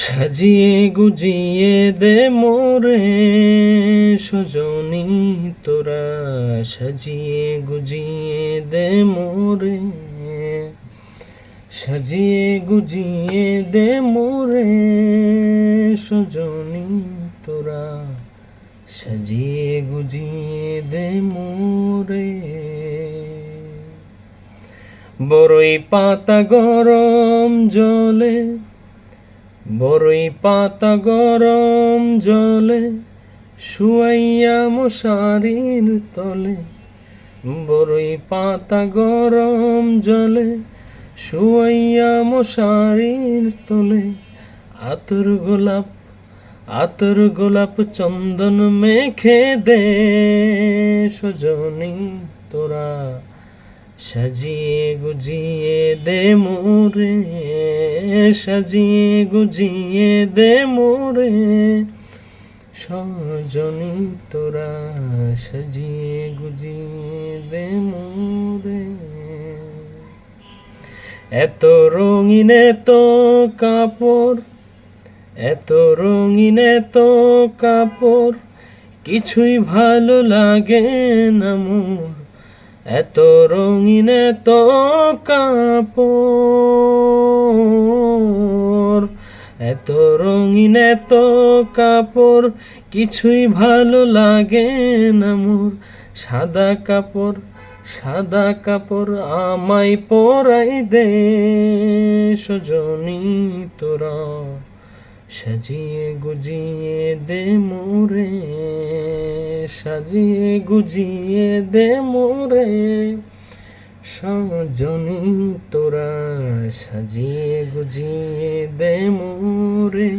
সাজিয়ে গুজিয়ে দে মোরে সজনী তোরা, সাজিয়ে গুজিয়ে দে মোরে, সাজিয়ে গুজিয়ে দে মোরে সজনী তোরা, সাজিয়ে গুজিয়ে দে মোরে। বড়ই পাতা গরম জলে, বড়ই পাতা গরম জলে শুয়াইয়া মশারির তলে, বড়ই পাতা গরম জলে শুয়াইয়া মশারির তলে, আতর গোলাপ, আতর গোলাপ চন্দন মেখে দে সজনী তোরা, সাজিয়ে গুজিয়ে দে মোরে, সাজিয়ে গুজিয়ে দে মোরে সজনী তোরা, সাজিয়ে গুজিয়ে দে মোরে। এত রঙিন এত কাপড়, এত রঙিন এত কাপড় কিছুই ভালো লাগে না মোর, এত রঙিন এত কাপড়, এত রঙিন এত কাপড় কিছুই ভালো লাগে না মোর। সাদা কাপড়, সাদা কাপড় আমায় পরাই দে সজনী তোরা, সাজিয়ে গুজিয়ে দে মোরে, সাজিয়ে গুজিয়ে দে মোরে সজনী তোরা, সাজিয়ে গুজিয়ে দে মোরে।